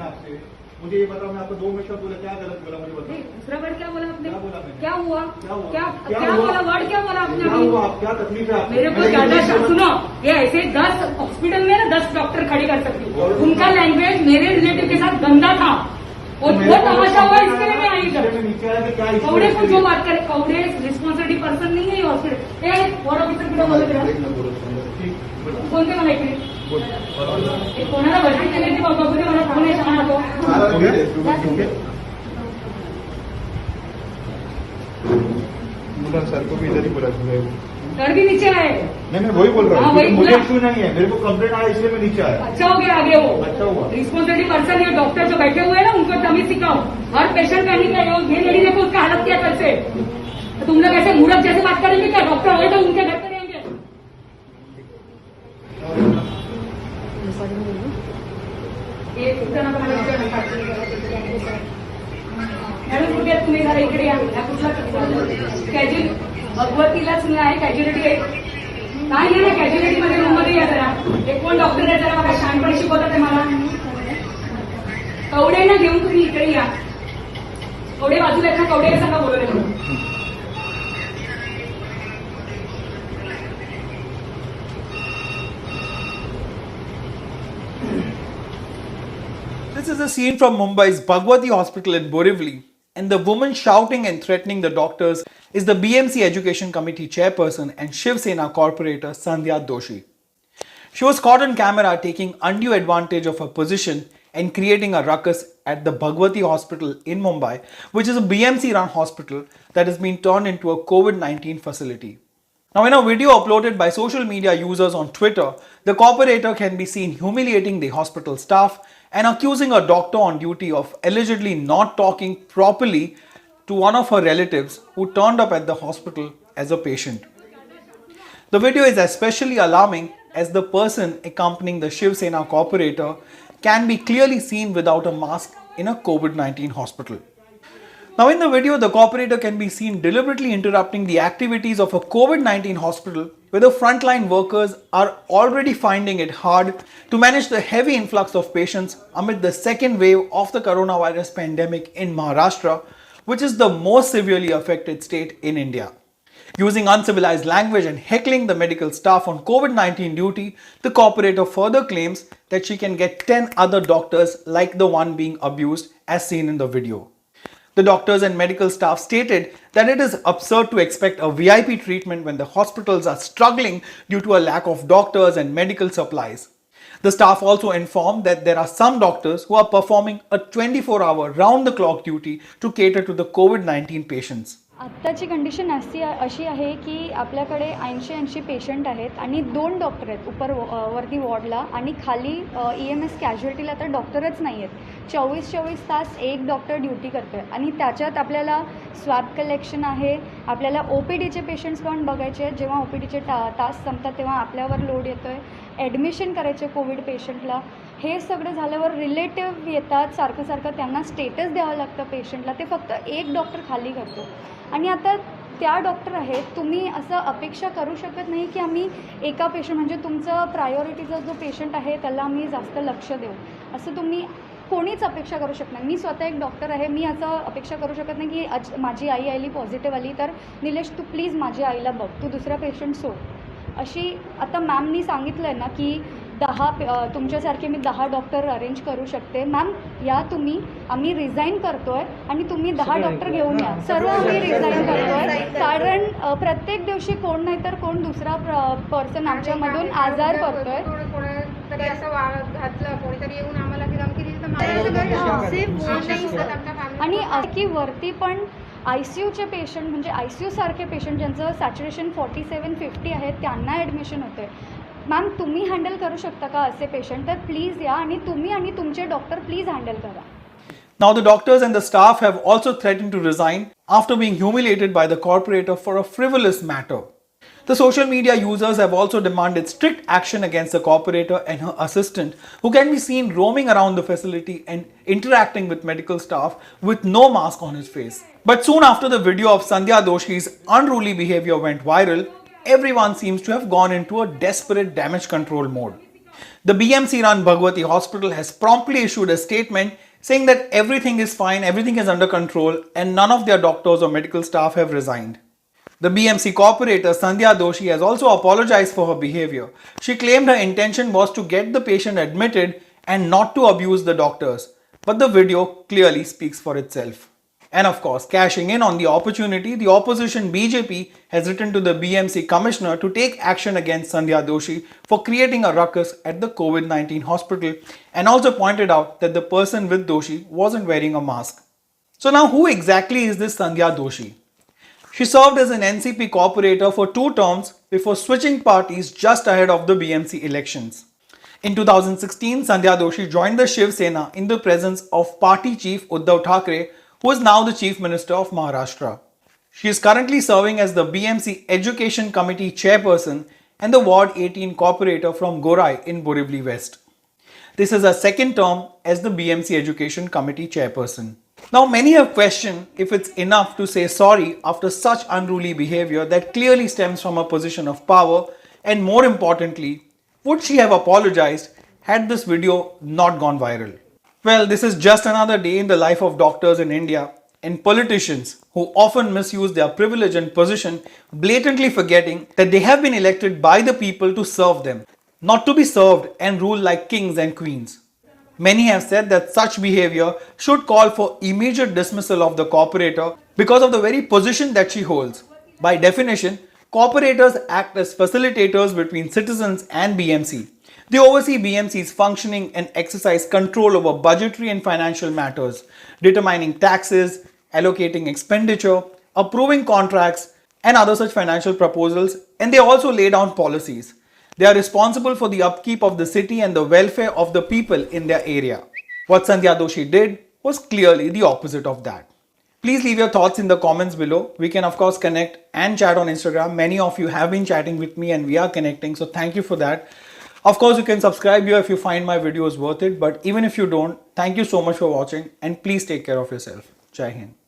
मैं आपसे, मुझे ये बताओ, मैं आपको 2 मिनट बोला, क्या गलत बोला मुझे बताओ। दूसरा वर्ड क्या बोला आपने? क्या बोला मैंने? क्या हुआ? क्या हुआ? क्या बोला? वर्ड क्या बोला आपने? क्या हुआ? क्या तकलीफ है आपको? मेरे को ज्यादा सुनो, ये ऐसे 10 हॉस्पिटल में ना 10 डॉक्टर खड़ी कर सकती हूँ। उनका लैंग्वेज मेरे रिलेटिव के साथ गंदा था, और वो तमाशा हुआ, इसके लिए मैं आई इधर। कौड़े को जो बात करे, कौड़े रिस्पॉन्सिबिलिटी पर्सन नहीं है हॉस्पिटल। वॉर्ड ऑफिसर कुठे बोलत राहा, कोणते मला इकडे कोणाला भरती केली ती बाबा, कुठे मला फोन आहे सांगा सर को भी इधर ही बोला सर भी नीचे आए। नहीं, मैं वही बोल रहा हाँ, हूँ, वही मुझे बोला। इश्यू नहीं है, मेरे को कंप्लेंट आया इसलिए मैं नीचे आया। अच्छा हो गया आगे वो, अच्छा हुआ। रिस्पॉन्सिबिलिटी पर्सन ये डॉक्टर जो बैठे हुए हैं ना, उनको तमीज सिखाओ। हर पेशेंट का नहीं है, ये लेडी देखो उसका हालत क्या कैसे, तो तुम लोग ऐसे मूर्ख जैसे बात करेंगे क्या? डॉक्टर होए तो उनके घर पे रहेंगे। ये कुठं मॅडम कुठे आहेत तुम्ही? जरा इकडे या, कुठला कॅज्युअल भगवतीलाच मी आहे, कॅज्युअलिटी आहे काय नाही ना, कॅज्युअलिटी मध्ये रूम मध्ये या जरा। एक कोण डॉक्टर आहे जरा बघा, शहाणपणे शिकवतात आहे मला। कवडे ना घेऊन तुम्ही इकडे या, कवडे बाजूला आहेत ना, कवडे सांगा बोलवले। This is a scene from Mumbai's Bhagwati Hospital in Borivali, and the woman shouting and threatening the doctors is the BMC Education Committee chairperson and Shiv Sena corporator Sandhya Doshi. She was caught on camera taking undue advantage of her position and creating a ruckus at the Bhagwati Hospital in Mumbai, which is a BMC run hospital that has been turned into a COVID-19 facility. Now, in a video uploaded by social media users on Twitter, the corporator can be seen humiliating the hospital staff and accusing a doctor on duty of allegedly not talking properly to one of her relatives who turned up at the hospital as a patient. The video is especially alarming as the person accompanying the Shiv Sena corporator can be clearly seen without a mask in a COVID-19 hospital. Now, in the video, the corporator can be seen deliberately interrupting the activities of a COVID-19 hospital where the frontline workers are already finding it hard to manage the heavy influx of patients amid the second wave of the coronavirus pandemic in Maharashtra, which is the most severely affected state in India. Using uncivilized language and heckling the medical staff on COVID-19 duty, the corporator further claims that she can get 10 other doctors like the one being abused as seen in the video. The doctors and medical staff stated that it is absurd to expect a VIP treatment when the hospitals are struggling due to a lack of doctors and medical supplies. The staff also informed that there are some doctors who are performing a 24-hour round-the-clock duty to cater to the COVID-19 patients. आत्ताची condition अशी आहे की आपल्याकडे 80 patient आहेत आणि 2 doctor आहेत वरती वॉर्डला, आणि खाली EMS कॅज्युअल्टीला तर डॉक्टरच नाही आहेत। 24 तास एक डॉक्टर ड्युटी करतो आहे, आणि त्याच्यात आपल्याला स्वॅब कलेक्शन आहे, आपल्याला OPDचे पेशंट्स पण बघायचे आहेत। जेव्हा OPDचे तास संपतात तेव्हा आपल्यावर लोड येतो आहे, ॲडमिशन करायचे कोविड पेशंटला। हे सगळं झाल्यावर रिलेटिव्ह येतात, सारखं त्यांना स्टेटस द्यावं लागतं पेशंटला, ते फक्त एक डॉक्टर खाली करतो। आणि आता त्या डॉक्टर आहेत, तुम्ही असं अपेक्षा करू शकत नाही की आम्ही एका पेशंट म्हणजे तुमचा प्रायोरिटीचा जो पेशंट आहे त्याला आम्ही जास्त लक्ष देऊ, असं तुम्ही कोणीच अपेक्षा करू शकत नाही। मी स्वतः एक डॉक्टर आहे, मी असं अपेक्षा करू शकत नाही की माझी आई आली पॉझिटिव्ह आली तर निलेश तू प्लीज माझ्या आईला बघ, तू दुसरा पेशंट सोड, अशी आता मॅमनी सांगितलं आहे ना की 10 तुमच्यासारखे मी 10 डॉक्टर अरेंज करू शकते। मॅम या तुम्ही, आम्ही रिझाईन करतो आहे आणि तुम्ही 10 डॉक्टर घेऊन या, सर्व आम्ही रिझाईन करतो आहे, कारण प्रत्येक दिवशी कोण नाही तर कोण दुसरा पर्सन आमच्यामधून आजार पडतो आहे। आणि की वरती पण ICUचे पेशंट म्हणजे ICU सारखे पेशंट ज्यांचं सॅच्युरेशन 47-50 आहे त्यांना ॲडमिशन होतं आहे। मॅम तुम्ही हँडल करू शकता का असे पेशंट? तर प्लीज या आणि तुम्ही आणि तुमचे डॉक्टर प्लीज हँडल करा। Now, the doctors and the staff have also threatened to resign after being humiliated by the corporator for a frivolous matter. The social media users have also demanded strict action against the corporator and her assistant, who can be seen roaming around the facility and interacting with medical staff with no mask on his face. But soon after the video of Sandhya Doshi's unruly behavior went viral, everyone seems to have gone into a desperate damage control mode. The BMC run Bhagwati Hospital has promptly issued a statement saying that everything is fine, everything is under control, and none of their doctors or medical staff have resigned. The BMC corporator Sandhya Doshi has also apologized for her behavior. She claimed her intention was to get the patient admitted and not to abuse the doctors. But the video clearly speaks for itself. And of course, cashing in on the opportunity, the opposition BJP has written to the BMC commissioner to take action against Sandhya Doshi for creating a ruckus at the COVID-19 hospital, and also pointed out that the person with Doshi wasn't wearing a mask. So now who exactly is this Sandhya Doshi? She served as an NCP corporator for 2 terms before switching parties just ahead of the BMC elections. In 2016, Sandhya Doshi joined the Shiv Sena in the presence of party chief Uddhav Thackeray, who is now the Chief Minister of Maharashtra. She is currently serving as the BMC Education Committee Chairperson and the Ward 18 Corporator from Gorai in Borivali West. This is her second term as the BMC Education Committee Chairperson. Now, many have questioned if it's enough to say sorry after such unruly behavior that clearly stems from a position of power, and more importantly, would she have apologized had this video not gone viral? Well, this is just another day in the life of doctors in India, and politicians who often misuse their privilege and position, blatantly forgetting that they have been elected by the people to serve them, not to be served and rule like kings and queens. Many have said that such behavior should call for immediate dismissal of the corporator because of the very position that she holds. By definition, corporators act as facilitators between citizens and BMC. They oversee BMC's functioning and exercise control over budgetary and financial matters, determining taxes, allocating expenditure, approving contracts, and other such financial proposals, and they also lay down policies. They are responsible for the upkeep of the city and the welfare of the people in their area. What Sandhya Doshi did was clearly the opposite of that. Please leave your thoughts in the comments below. We can of course connect and chat on Instagram. Many of you have been chatting with me and we are connecting, so thank you for that. Of course, you can subscribe here if you find my videos worth it, but even if you don't, thank you so much for watching and please take care of yourself. Jai Hind.